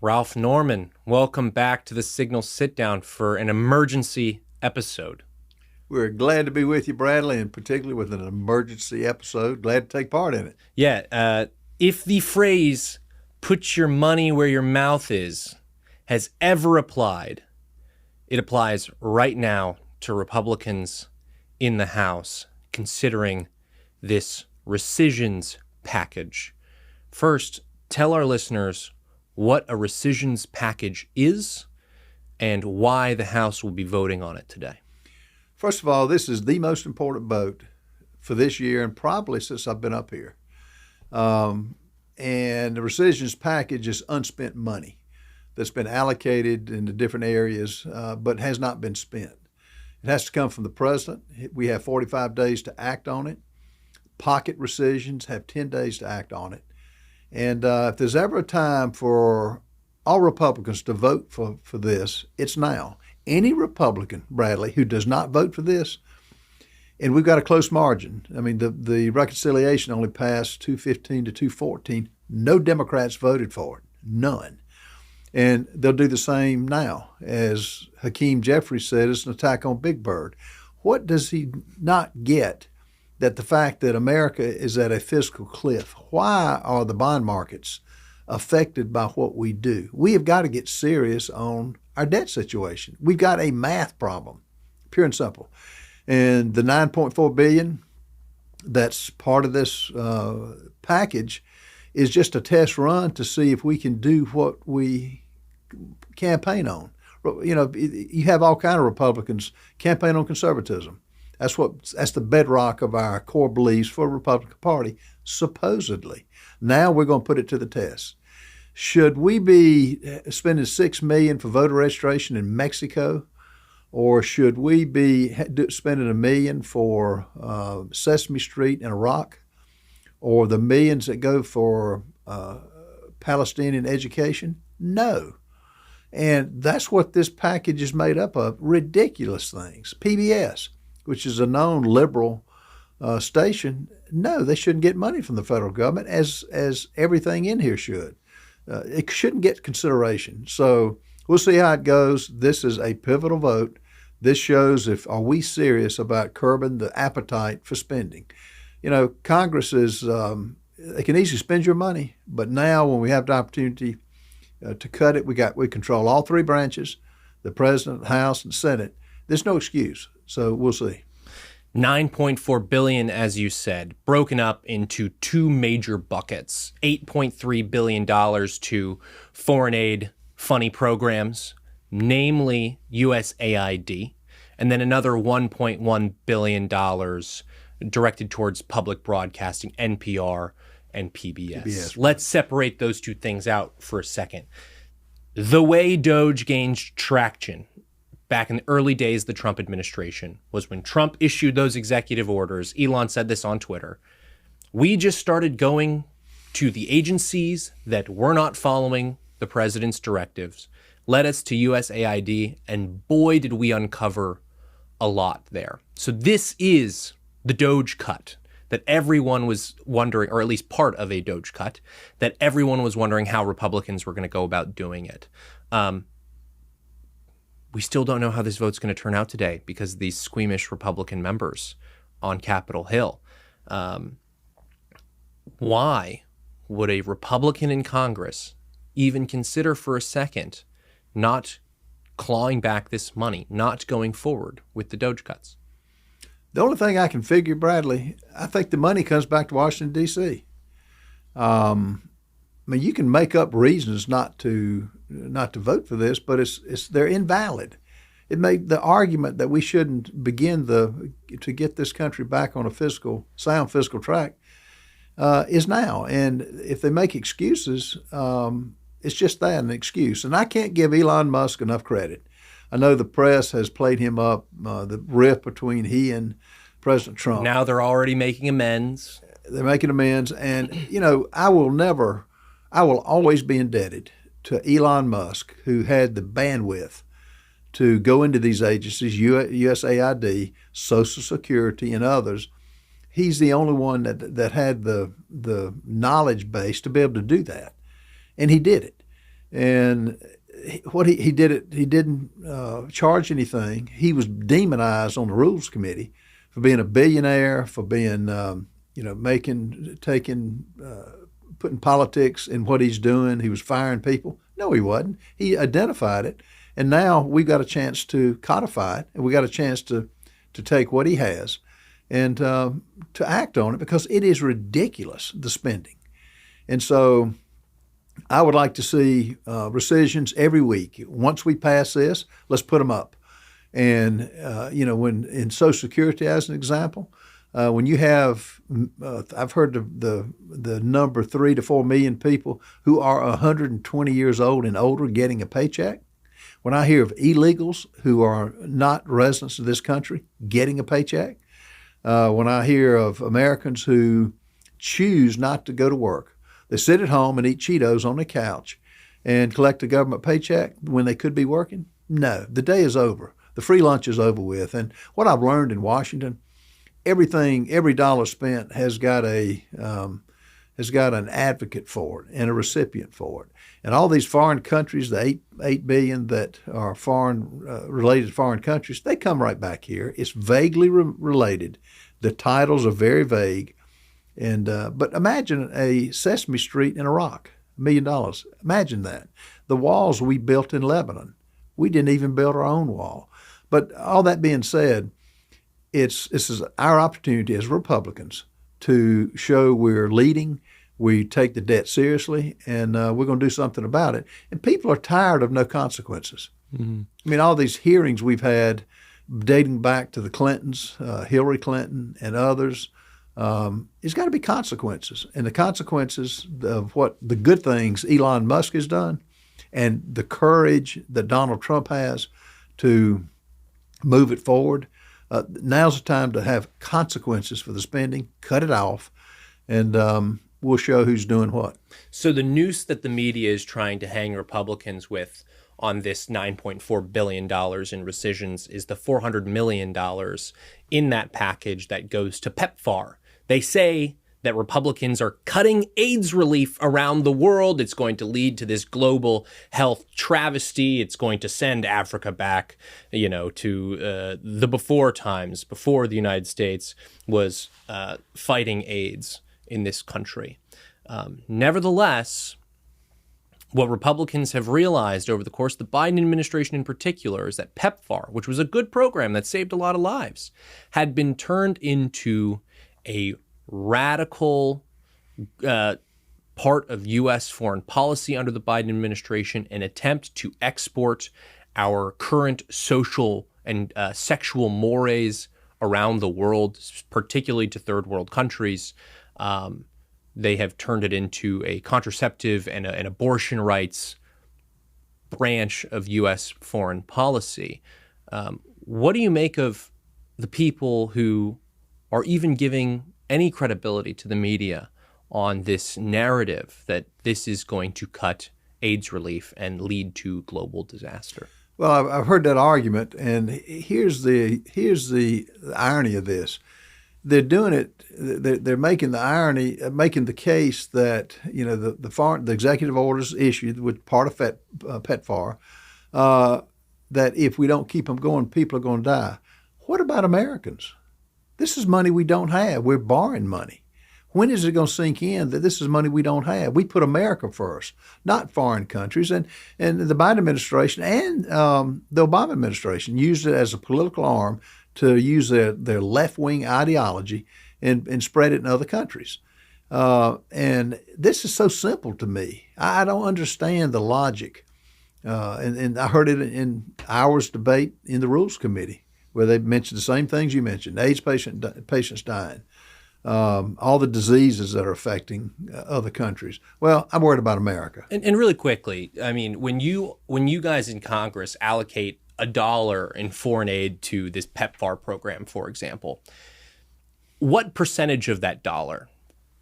Ralph Norman, welcome back to the Signal Sitdown for an emergency episode. We're glad to be with you, Bradley, and particularly with an emergency episode. Glad to take part in it. Yeah, if the phrase, put your money where your mouth is, has ever applied, it applies right now to Republicans in the House considering this rescissions package. First, tell our listeners what a rescissions package is and why the House will be voting on it today. First of all, this is the most important vote for this year and probably since I've been up here. And the rescissions package is unspent money that's been allocated into different areas but has not been spent. It has to come from the president. We have 45 days to act on it. Pocket rescissions have 10 days to act on it. And if there's ever a time for all Republicans to vote for this, it's now. Any Republican, Bradley, who does not vote for this, and we've got a close margin. I mean, the reconciliation only passed 215 to 214. No Democrats voted for it, none. And they'll do the same now. As Hakeem Jeffries said, it's an attack on Big Bird. What does he not get? That the fact that America is at a fiscal cliff. Why are the bond markets affected by what we do? We have got to get serious on our debt situation. We've got a math problem, pure and simple. And the $9.4 billion that's part of this package is just a test run to see if we can do what we campaign on. You know, you have all kinds of Republicans campaign on conservatism. That's the bedrock of our core beliefs for the Republican Party, supposedly. Now we're going to put it to the test. Should we be spending $6 million for voter registration in Mexico, or should we be spending $1 million for Sesame Street in Iraq, or the millions that go for Palestinian education? No. And that's what this package is made up of, ridiculous things. PBS, which is a known liberal station, no, they shouldn't get money from the federal government, as everything in here should. It shouldn't get consideration. So we'll see how it goes. This is a pivotal vote. This shows are we serious about curbing the appetite for spending. You know, Congress is, they can easily spend your money, but now when we have the opportunity to cut it, we control all three branches, the president, House, and Senate. There's no excuse. So we'll see. $9.4 billion, as you said, broken up into two major buckets. $8.3 billion to foreign aid funny programs, namely USAID, and then another $1.1 billion directed towards public broadcasting, NPR and PBS. Let's separate those two things out for a second. The way DOGE gained traction back in the early days of the Trump administration was when Trump issued those executive orders. Elon said this on Twitter. We just started going to the agencies that were not following the president's directives, led us to USAID, and boy, did we uncover a lot there. So this is the DOGE cut that everyone was wondering, or at least part of a DOGE cut, that everyone was wondering how Republicans were going to go about doing it. We still don't know how this vote's going to turn out today because of these squeamish Republican members on Capitol Hill. Why would a Republican in Congress even consider for a second not clawing back this money, not going forward with the DOGE cuts? The only thing I can figure, Bradley, I think the money comes back to Washington, D.C. I mean, you can make up reasons not to vote for this, but they're invalid. It made the argument that we shouldn't begin to get this country back on a sound fiscal track is now. And if they make excuses, it's just that, an excuse. And I can't give Elon Musk enough credit. I know the press has played him up, the rift between he and President Trump. Now they're already making amends. They're making amends. And, you know, I will always be indebted to Elon Musk, who had the bandwidth to go into these agencies, USAID, Social Security, and others. He's the only one that had the knowledge base to be able to do that. And he did it. And what he did it, he didn't charge anything. He was demonized on the Rules Committee for being a billionaire, for being putting politics in what he's doing. He was firing people. No, he wasn't. He identified it, and now we've got a chance to codify it, and we got a chance to take what he has and to act on it, because it is ridiculous, the spending. And so I would like to see rescissions every week. Once we pass this, let's put them up. And, when in Social Security, as an example, when you have, I've heard the number 3 to 4 million people who are 120 years old and older getting a paycheck. When I hear of illegals who are not residents of this country getting a paycheck, when I hear of Americans who choose not to go to work, they sit at home and eat Cheetos on the couch and collect a government paycheck when they could be working. No, the day is over. The free lunch is over with. And what I've learned in Washington, every dollar spent has got an advocate for it and a recipient for it. And all these foreign countries, the 8 billion that are foreign related to foreign countries, they come right back here. It's vaguely related. The titles are very vague. And but imagine a Sesame Street in Iraq, $1 million. Imagine that. The walls we built in Lebanon, we didn't even build our own wall. But all that being said, this is our opportunity as Republicans to show we're leading, we take the debt seriously, and we're going to do something about it. And people are tired of no consequences. Mm-hmm. I mean, all these hearings we've had dating back to the Clintons, Hillary Clinton and others, there's got to be consequences. And the consequences of what the good things Elon Musk has done and the courage that Donald Trump has to move it forward, now's the time to have consequences for the spending, cut it off, and we'll show who's doing what. So the noose that the media is trying to hang Republicans with on this $9.4 billion in rescissions is the $400 million in that package that goes to PEPFAR. They say that Republicans are cutting AIDS relief around the world. It's going to lead to this global health travesty. It's going to send Africa back, to the before times, before the United States was fighting AIDS in this country. Nevertheless, what Republicans have realized over the course of the Biden administration in particular is that PEPFAR, which was a good program that saved a lot of lives, had been turned into a radical part of U.S. foreign policy under the Biden administration, an attempt to export our current social and sexual mores around the world, particularly to third world countries. They have turned it into a contraceptive and an abortion rights branch of U.S. foreign policy. What do you make of the people who are even giving any credibility to the media on this narrative that this is going to cut AIDS relief and lead to global disaster? Well, I've heard that argument, and here's the irony of this. They're doing it. They're making the case that the executive orders issued with part of PEPFAR that if we don't keep them going, people are going to die. What about Americans? This is money we don't have. We're borrowing money. When is it going to sink in that this is money we don't have? We put America first, not foreign countries. And the Biden administration and the Obama administration used it as a political arm to use their left-wing ideology and spread it in other countries. And this is so simple to me. I don't understand the logic. And I heard it in Hour's debate in the Rules Committee, where they mentioned the same things you mentioned: AIDS patients dying, all the diseases that are affecting other countries. Well, I'm worried about America. And really quickly, I mean, when you guys in Congress allocate $1 in foreign aid to this PEPFAR program, for example, what percentage of that dollar,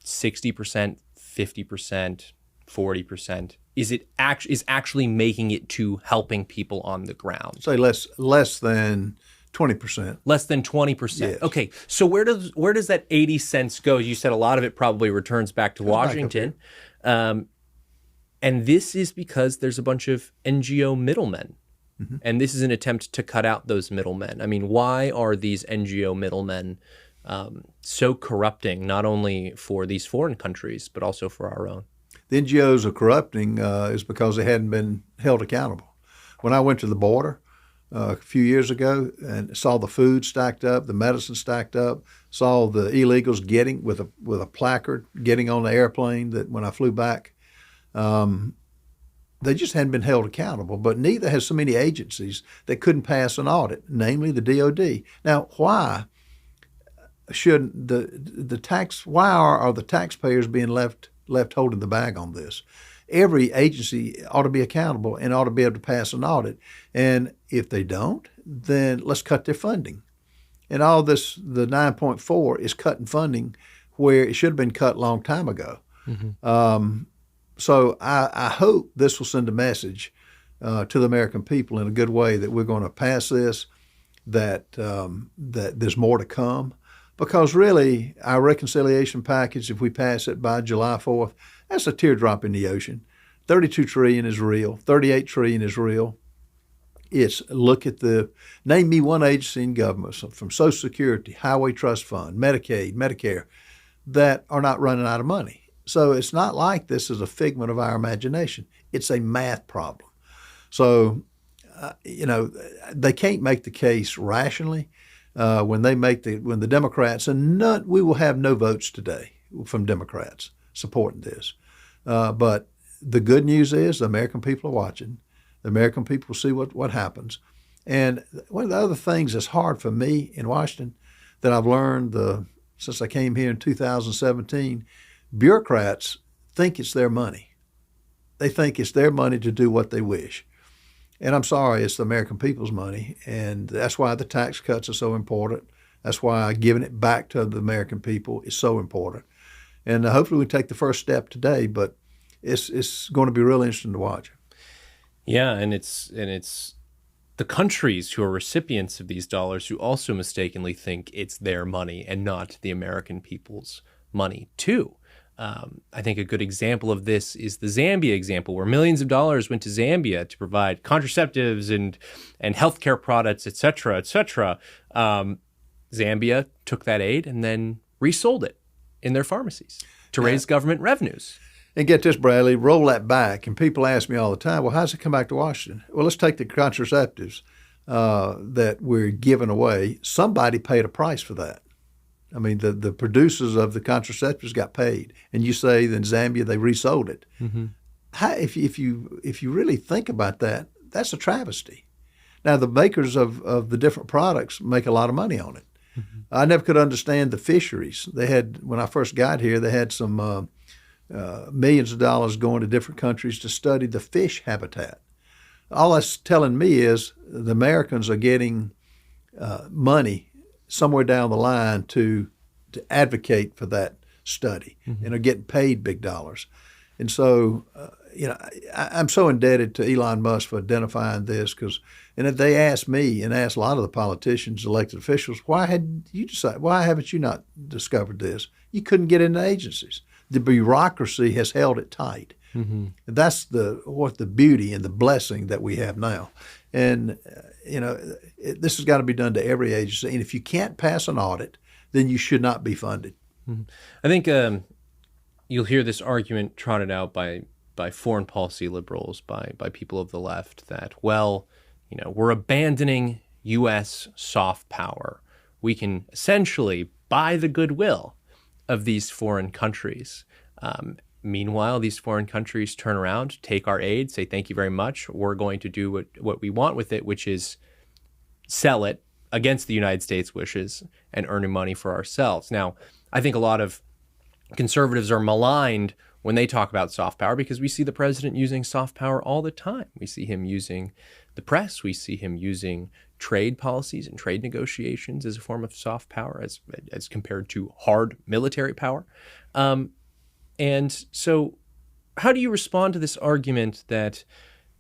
60%, 50%, 40%, is actually making it to helping people on the ground? Say less than 20%. Less than 20%. Yes. Okay. So where does that 80 cents go? You said a lot of it probably returns back to Washington. And this is because there's a bunch of NGO middlemen. And this is an attempt to cut out those middlemen. I mean, why are these NGO middlemen so corrupting, not only for these foreign countries, but also for our own? The NGOs are corrupting is because they hadn't been held accountable. When I went to the border a few years ago and saw the food stacked up, the medicine stacked up, saw the illegals getting with a placard, getting on the airplane that when I flew back, they just hadn't been held accountable. But neither has so many agencies that couldn't pass an audit, namely the DOD. Now, why should why are the taxpayers being left holding the bag on this? Every agency ought to be accountable and ought to be able to pass an audit. And if they don't, then let's cut their funding. And all this, the 9.4 is cutting funding where it should have been cut a long time ago. So I hope this will send a message to the American people in a good way that we're going to pass this, that there's more to come. Because really, our reconciliation package, if we pass it by July 4th, that's a teardrop in the ocean. $32 trillion is real. $38 trillion is real. It's name me one agency in government, from Social Security, Highway Trust Fund, Medicaid, Medicare, that are not running out of money. So it's not like this is a figment of our imagination. It's a math problem. So, they can't make the case rationally when the Democrats, and we will have no votes today from Democrats supporting this. But the good news is the American people are watching. The American people will see what happens. And one of the other things that's hard for me in Washington that I've learned since I came here in 2017, bureaucrats think it's their money. They think it's their money to do what they wish. And I'm sorry, it's the American people's money. And that's why the tax cuts are so important. That's why giving it back to the American people is so important. And hopefully we take the first step today, but it's going to be really interesting to watch. Yeah, and it's the countries who are recipients of these dollars who also mistakenly think it's their money and not the American people's money too. I think a good example of this is the Zambia example, where millions of dollars went to Zambia to provide contraceptives and healthcare products, et cetera, et cetera. Zambia took that aid and then resold it in their pharmacies to raise government revenues. And get this, Bradley, roll that back. And people ask me all the time, well, how does it come back to Washington? Well, let's take the contraceptives that we're giving away. Somebody paid a price for that. I mean, the producers of the contraceptives got paid. And you say in Zambia they resold it. Mm-hmm. If you really think about that, that's a travesty. Now, the makers of the different products make a lot of money on it. Mm-hmm. I never could understand the fisheries. When I first got here, they had some millions of dollars going to different countries to study the fish habitat. All that's telling me is the Americans are getting money somewhere down the line to advocate for that study, mm-hmm. and are getting paid big dollars. And so, I'm so indebted to Elon Musk for identifying this, and if they asked me and asked a lot of the politicians, elected officials, why haven't you not discovered this? You couldn't get into agencies. The bureaucracy has held it tight. Mm-hmm. That's the beauty and the blessing that we have now. And, this has got to be done to every agency. And if you can't pass an audit, then you should not be funded. Mm-hmm. I think you'll hear this argument trotted out by foreign policy liberals, by people of the left, that, we're abandoning U.S. soft power. We can essentially buy the goodwill of these foreign countries. Meanwhile, these foreign countries turn around, take our aid, say, thank you very much. We're going to do what we want with it, which is sell it against the United States' wishes and earning money for ourselves. Now, I think a lot of conservatives are maligned when they talk about soft power because we see the president using soft power all the time. We see him using the press. We see him using trade policies and trade negotiations as a form of soft power as compared to hard military power. And so how do you respond to this argument that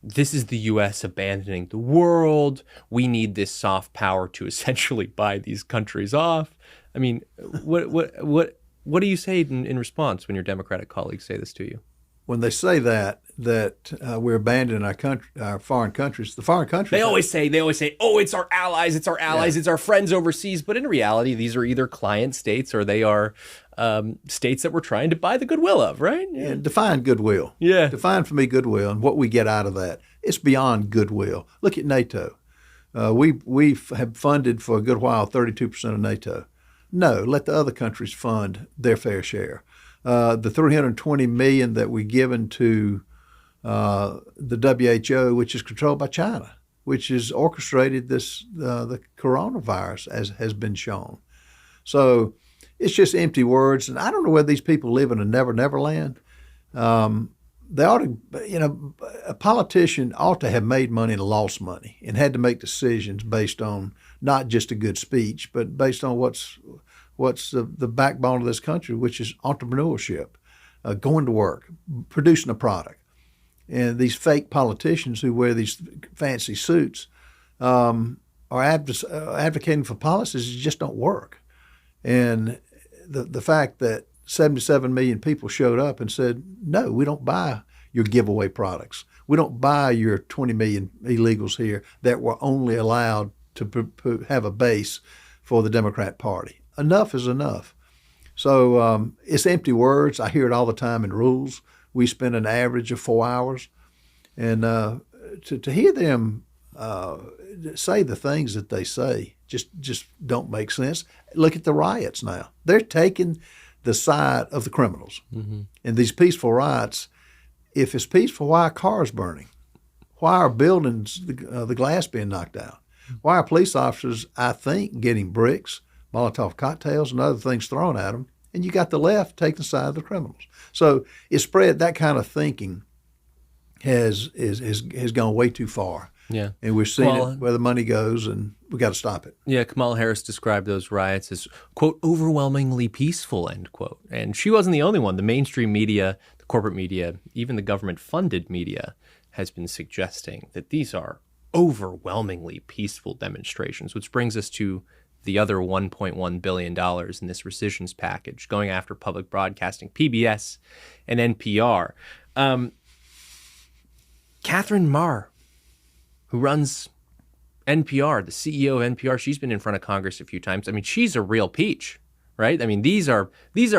this is the U.S. abandoning the world? We need this soft power to essentially buy these countries off. I mean, what do you say in response when your Democratic colleagues say this to you? when they say that we're abandoning our country, our foreign countries, the foreign countries. They always say, oh, it's our allies, it's our friends overseas. But in reality, these are either client states or they are states that we're trying to buy the goodwill of, right? Yeah. And define goodwill. Yeah. Define for me goodwill and what we get out of that. It's beyond goodwill. Look at NATO. We have funded for a good while 32% of NATO. No, let the other countries fund their fair share. The $320 million that we've given to the WHO, which is controlled by China, which has orchestrated the coronavirus, as has been shown. So it's just empty words, and I don't know whether these people live in a never land. They ought to, a politician ought to have made money and lost money and had to make decisions based on not just a good speech, but based on what's the backbone of this country, which is entrepreneurship, going to work, producing a product. And these fake politicians who wear these fancy suits are advocating for policies that just don't work. And the fact that 77 million people showed up and said, no, we don't buy your giveaway products. We don't buy your 20 million illegals here that were only allowed to have a base for the Democrat Party. Enough is enough. So it's empty words. I hear it all the time in rules. We spend an average of 4 hours. And to hear them say the things that they say just don't make sense. Look at the riots now. They're taking the side of the criminals. Mm-hmm. And these peaceful riots, if it's peaceful, why are cars burning? Why are buildings, the glass being knocked out? Why are police officers, I think, getting bricks, Molotov cocktails, and other things thrown at them? And you got the left taking the side of the criminals. So it's spread, that kind of thinking has gone way too far. Yeah. And we're seeing it where the money goes, and we got to stop it. Yeah, Kamala Harris described those riots as, quote, overwhelmingly peaceful, end quote. And she wasn't the only one. The mainstream media, the corporate media, even the government-funded media has been suggesting that these are overwhelmingly peaceful demonstrations, which brings us to the other $1.1 billion in this rescissions package, going after public broadcasting, PBS and NPR. Catherine Marr, who runs NPR, the CEO of NPR, she's been in front of Congress a few times. I mean, she's a real peach, right? I mean, these are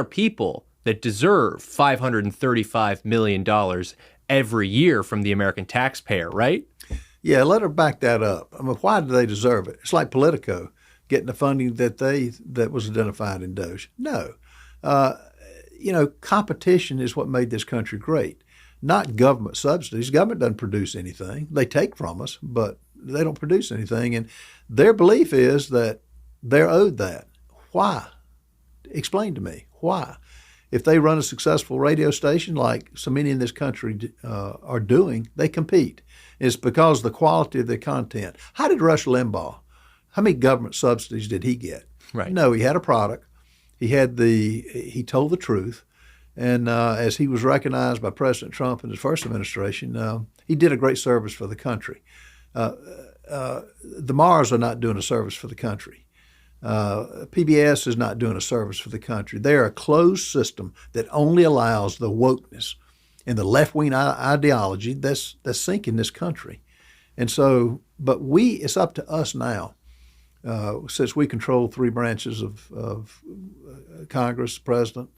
people that deserve $535 million every year from the American taxpayer, right? Yeah, let her back that up. I mean, why do they deserve it? It's like Politico getting the funding that was identified in DOGE. No. Competition is what made this country great, not government subsidies. Government doesn't produce anything. They take from us, but they don't produce anything. And their belief is that they're owed that. Why? Explain to me. Why? If they run a successful radio station like so many in this country are doing, they compete. It's because of the quality of the content. How did Rush Limbaugh, how many government subsidies did he get? Right. No, he had a product. He told the truth. And as he was recognized by President Trump in his first administration, he did a great service for the country. The Mars are not doing a service for the country. PBS is not doing a service for the country. They're a closed system that only allows the wokeness and the left-wing ideology that's sinking this country. And so, but it's up to us now, since we control three branches of Congress, President,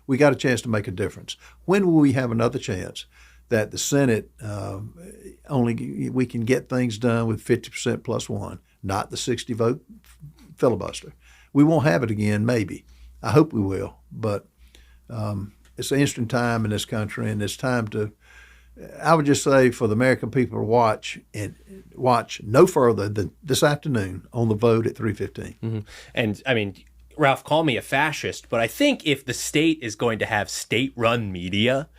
we got a chance to make a difference. When will we have another chance that the Senate we can get things done with 50% plus one, not the 60-vote filibuster? We won't have it again, maybe. I hope we will, but it's an interesting time in this country, and it's time to, I would just say, for the American people to watch no further than this afternoon on the vote at 3:15. Mm-hmm. And I mean, Ralph, call me a fascist, but I think if the state is going to have state-run media,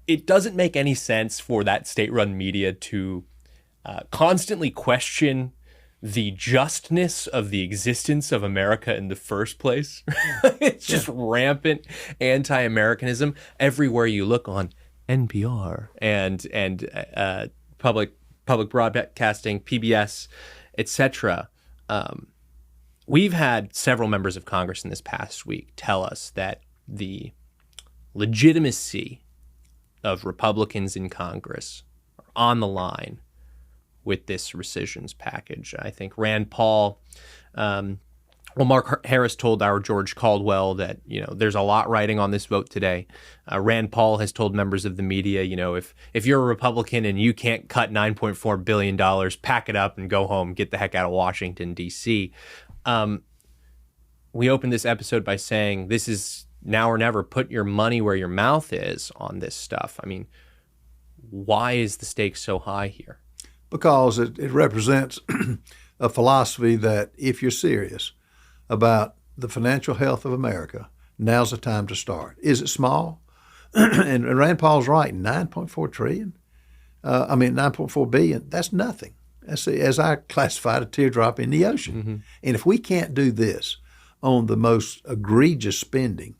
it doesn't make any sense for that state-run media to constantly question the justness of the existence of America in the first place. It's just rampant anti-Americanism everywhere you look on NPR and public broadcasting, PBS, etc. We've had several members of Congress in this past week tell us that the legitimacy of Republicans in Congress are on the line with this rescissions package. I think Rand Paul, Mark Harris told our George Caldwell that, there's a lot riding on this vote today. Rand Paul has told members of the media, if you're a Republican and you can't cut $9.4 billion, pack it up and go home, get the heck out of Washington, D.C. We opened this episode by saying this is now or never. Put your money where your mouth is on this stuff. I mean, why is the stakes so high here? Because it represents a philosophy that if you're serious about the financial health of America, now's the time to start. Is it small? And Rand Paul's right, $9.4 trillion? 9.4 billion, that's nothing. That's, as I classified, a teardrop in the ocean. Mm-hmm. And if we can't do this on the most egregious spending,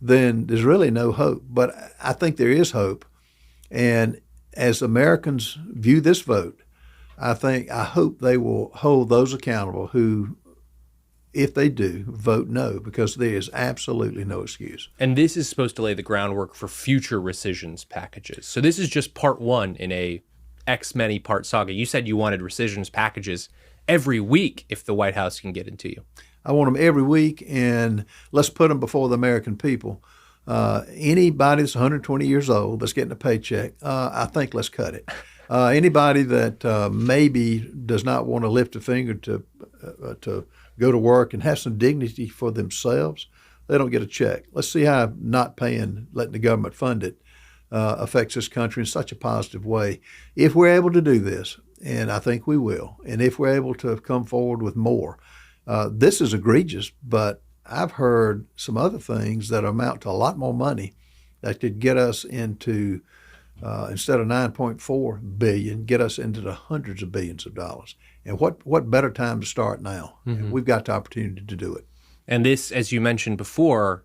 then there's really no hope. But I think there is hope. And as Americans view this vote, I hope they will hold those accountable who, if they do, vote no, because there is absolutely no excuse. And this is supposed to lay the groundwork for future rescissions packages. So this is just part one in a X many part saga. You said you wanted rescissions packages every week if the White House can get it to you. I want them every week, and let's put them before the American people. Anybody that's 120 years old that's getting a paycheck, I think let's cut it. Anybody that maybe does not want to lift a finger to go to work and have some dignity for themselves, they don't get a check. Let's see how not paying, letting the government fund it, affects this country in such a positive way. If we're able to do this, and I think we will, and if we're able to come forward with more, this is egregious, but I've heard some other things that amount to a lot more money that could get us into, instead of $9.4 billion, get us into the hundreds of billions of dollars. And what better time to start now? Mm-hmm. We've got the opportunity to do it. And this, as you mentioned before,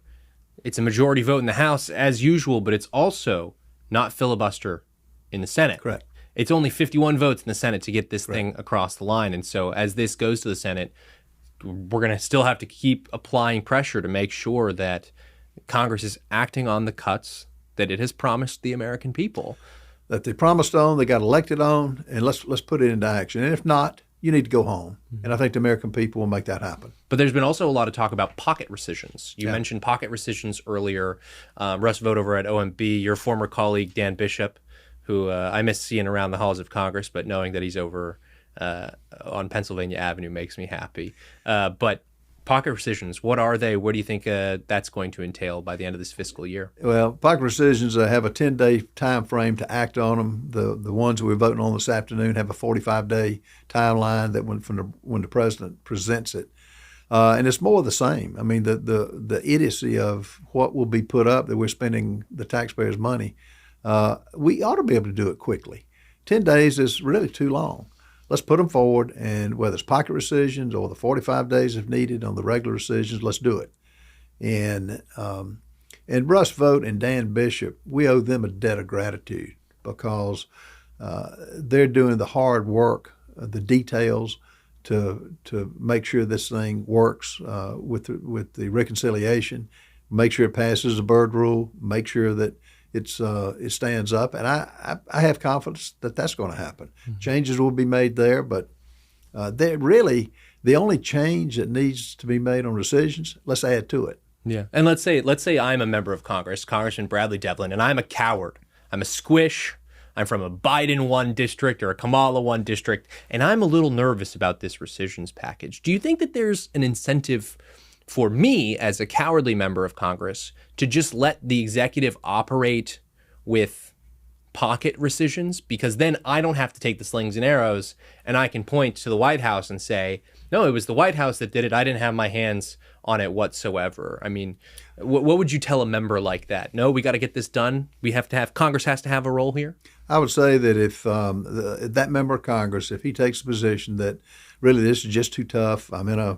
it's a majority vote in the House as usual, but it's also not filibuster in the Senate. Correct. It's only 51 votes in the Senate to get this thing across the line. And so as this goes to the Senate, we're going to still have to keep applying pressure to make sure that Congress is acting on the cuts that it has promised the American people. That they promised on, they got elected on, and let's put it into action. And if not, you need to go home. And I think the American people will make that happen. But there's been also a lot of talk about pocket rescissions. You mentioned pocket rescissions earlier. Russ Vogt over at OMB, your former colleague Dan Bishop, who I miss seeing around the halls of Congress, but knowing that he's over on Pennsylvania Avenue makes me happy. But pocket rescissions, what are they? What do you think that's going to entail by the end of this fiscal year? Well, pocket rescissions have a 10-day time frame to act on them. The ones that we're voting on this afternoon have a 45-day timeline that when the president presents it. And it's more of the same. I mean, the idiocy of what will be put up, that we're spending the taxpayers' money, we ought to be able to do it quickly. 10 days is really too long. Let's put them forward, and whether it's pocket rescissions or the 45 days if needed on the regular rescissions, let's do it. And Russ Vogt and Dan Bishop, we owe them a debt of gratitude because they're doing the hard work, the details to make sure this thing works with the reconciliation, make sure it passes the Byrd rule, make sure that it stands up, and I have confidence that that's going to happen. Mm-hmm. Changes will be made there, but they're really the only change that needs to be made on rescissions. Let's add to it. Yeah, and let's say I'm a member of Congress, Congressman Bradley Devlin, and I'm a coward. I'm a squish. I'm from a Biden 1 district or a Kamala 1 district, and I'm a little nervous about this rescissions package. Do you think that there's an incentive for me as a cowardly member of Congress to just let the executive operate with pocket rescissions? Because then I don't have to take the slings and arrows, and I can point to the White House and say, no, it was the White House that did it. I didn't have my hands on it whatsoever. I mean, what would you tell a member like that? No, we got to get this done. Congress has to have a role here. I would say that if that member of Congress, if he takes a position that really this is just too tough, I'm in a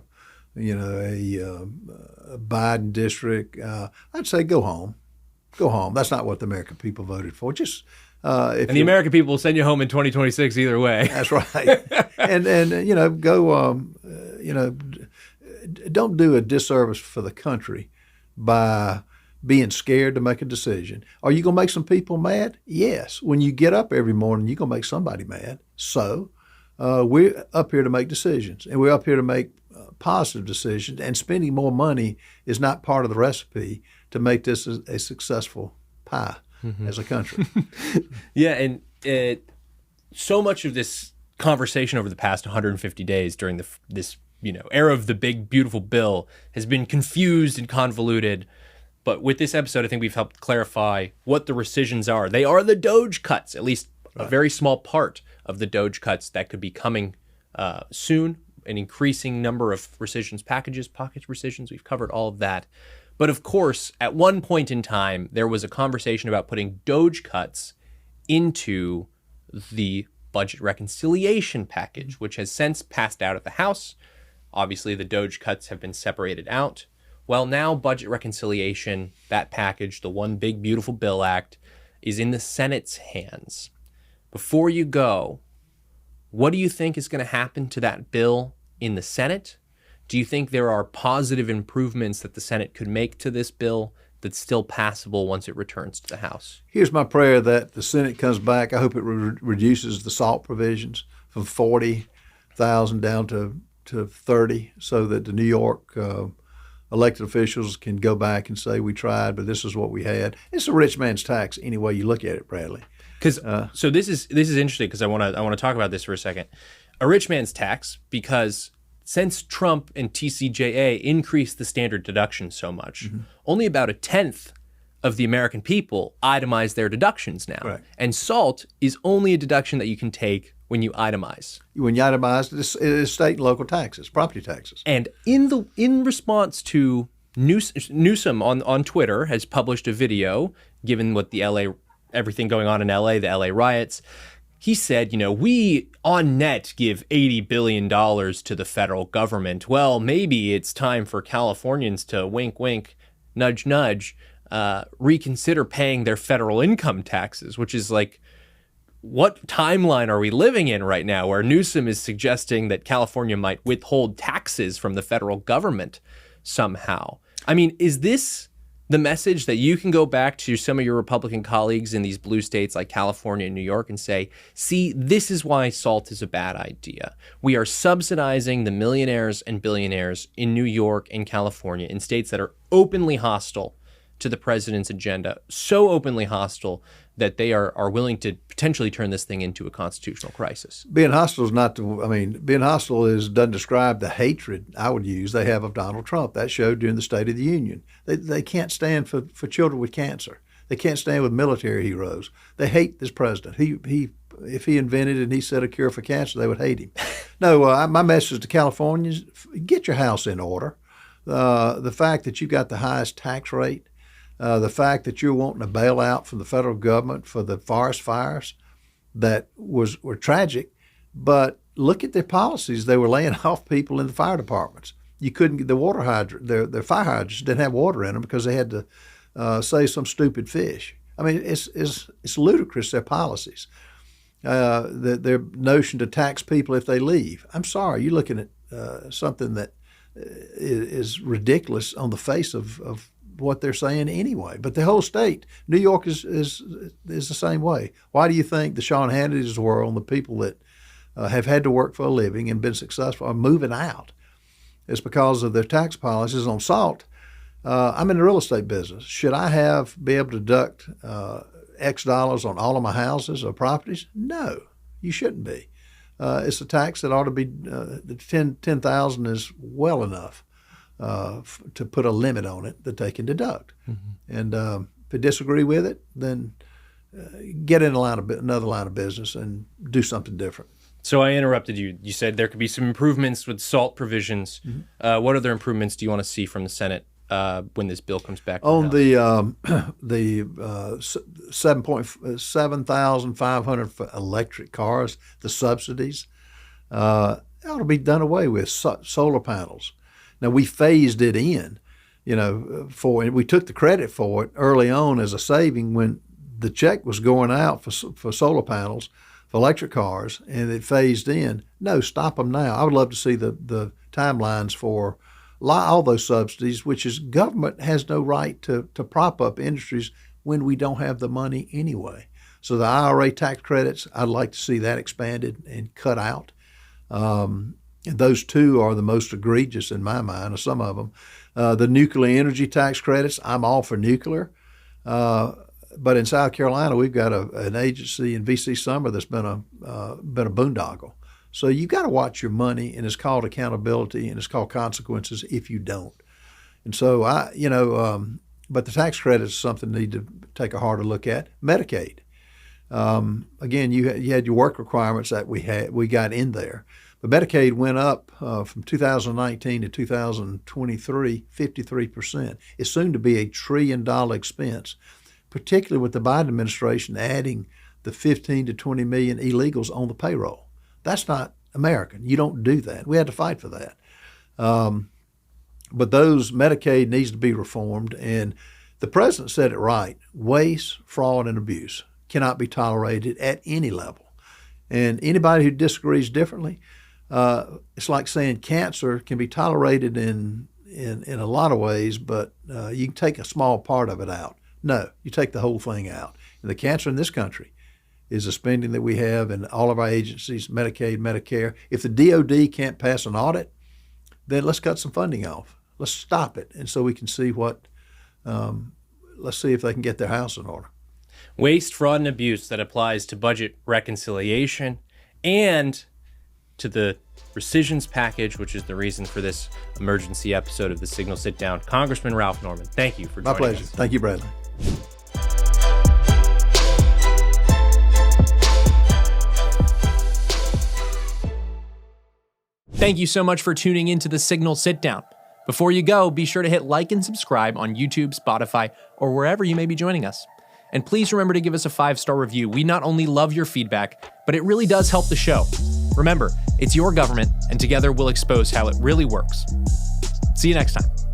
Biden district, I'd say go home. Go home. That's not what the American people voted for. Just and the American people will send you home in 2026 either way. That's right. and go. Don't do a disservice for the country by being scared to make a decision. Are you going to make some people mad? Yes. When you get up every morning, you're going to make somebody mad. So we're up here to make decisions, and we're up here to make positive decisions, and spending more money is not part of the recipe to make this a successful pie as a country. Yeah, and so much of this conversation over the past 150 days during this era of the big, beautiful bill has been confused and convoluted. But with this episode, I think we've helped clarify what the rescissions are. They are the DOGE cuts, at least a very small part of the DOGE cuts that could be coming soon. An increasing number of rescissions packages, pocket rescissions. We've covered all of that. But of course, at one point in time, there was a conversation about putting DOGE cuts into the budget reconciliation package, which has since passed out of the House. Obviously, the DOGE cuts have been separated out. Well, now budget reconciliation, that package, the One Big Beautiful Bill Act, is in the Senate's hands. Before you go, what do you think is going to happen to that bill in the Senate? Do you think there are positive improvements that the Senate could make to this bill that's still passable once it returns to the House? Here's my prayer that the Senate comes back. I hope it reduces the SALT provisions from 40,000 down to 30, so that the New York elected officials can go back and say, we tried, but this is what we had. It's a rich man's tax any way you look at it, Bradley. So this is interesting, because I want to talk about this for a second. A rich man's tax, because since Trump and TCJA increased the standard deduction so much, only about a tenth of the American people itemize their deductions now. Right. And SALT is only a deduction that you can take when you itemize. When you itemize, it is state and local taxes, property taxes. And in response to Newsom on Twitter has published a video, given what everything going on in LA, the LA riots. He said, we on net give $80 billion to the federal government. Well, maybe it's time for Californians to wink, wink, nudge, nudge, reconsider paying their federal income taxes, which is like, what timeline are we living in right now where Newsom is suggesting that California might withhold taxes from the federal government somehow? I mean, is this the message that you can go back to some of your Republican colleagues in these blue states like California and New York and say, see, this is why SALT is a bad idea. We are subsidizing the millionaires and billionaires in New York and California, in states that are openly hostile to the president's agenda, so openly hostile that they are willing to potentially turn this thing into a constitutional crisis. Being hostile is being hostile doesn't describe the hatred I would use they have of Donald Trump. That showed during the State of the Union. They can't stand for children with cancer. They can't stand with military heroes. They hate this president. If he invented and he set a cure for cancer, they would hate him. No, my message to Californians: get your house in order. The fact that you've got the highest tax rate, the fact that you're wanting a bailout from the federal government for the forest fires that were tragic, but look at their policies. They were laying off people in the fire departments. You couldn't get the water hydrant. Their fire hydrants didn't have water in them because they had to save some stupid fish. I mean, it's ludicrous, their policies. Their notion to tax people if they leave. I'm sorry, you're looking at something that is ridiculous on the face of what they're saying anyway. But the whole state, New York is the same way. Why do you think the Sean Hannitys of the world and the people that have had to work for a living and been successful are moving out? It's because of their tax policies on SALT. I'm in the real estate business. Should I be able to deduct X dollars on all of my houses or properties? No, you shouldn't be. It's a tax that ought to be $10,000 is well enough to put a limit on it that they can deduct. And if they disagree with it, then get in another line of business and do something different. So I interrupted you. You said there could be some improvements with SALT provisions. What other improvements do you want to see from the Senate when this bill comes back? On the 7,500 for electric cars, the subsidies, it ought to be done away with. Solar panels. Now, we phased it in, and we took the credit for it early on as a saving when the check was going out for solar panels, for electric cars, and it phased in. No, stop them now. I would love to see the timelines for all those subsidies, which is government has no right to prop up industries when we don't have the money anyway. So the IRA tax credits, I'd like to see that expanded and cut out. And those two are the most egregious in my mind, or some of them. The nuclear energy tax credits, I'm all for nuclear. But in South Carolina, we've got an agency in V.C. Summer that's been a boondoggle. So you got to watch your money, and it's called accountability, and it's called consequences if you don't. And so but the tax credits is something you need to take a harder look at. Medicaid, again, you had your work requirements that we got in there, but Medicaid went up from 2019 to 2023, 53%. It's soon to be $1 trillion expense, particularly with the Biden administration adding the 15 to 20 million illegals on the payroll. That's not American. You don't do that. We had to fight for that. But those Medicaid needs to be reformed. And the president said it right. Waste, fraud, and abuse cannot be tolerated at any level. And anybody who disagrees differently, it's like saying cancer can be tolerated in a lot of ways, but you can take a small part of it out. No, you take the whole thing out. And the cancer in this country is the spending that we have in all of our agencies, Medicaid, Medicare. If the DOD can't pass an audit, then let's cut some funding off. Let's stop it, and so we can see let's see if they can get their house in order. Waste, fraud, and abuse that applies to budget reconciliation and to the rescissions package, which is the reason for this emergency episode of the Signal Sit Down. Congressman Ralph Norman, thank you for joining us. My pleasure. Thank you, Bradley. Thank you so much for tuning into the Signal Sit Down. Before you go, be sure to hit like and subscribe on YouTube, Spotify, or wherever you may be joining us. And please remember to give us a 5-star review. We not only love your feedback, but it really does help the show. Remember, it's your government, and together we'll expose how it really works. See you next time.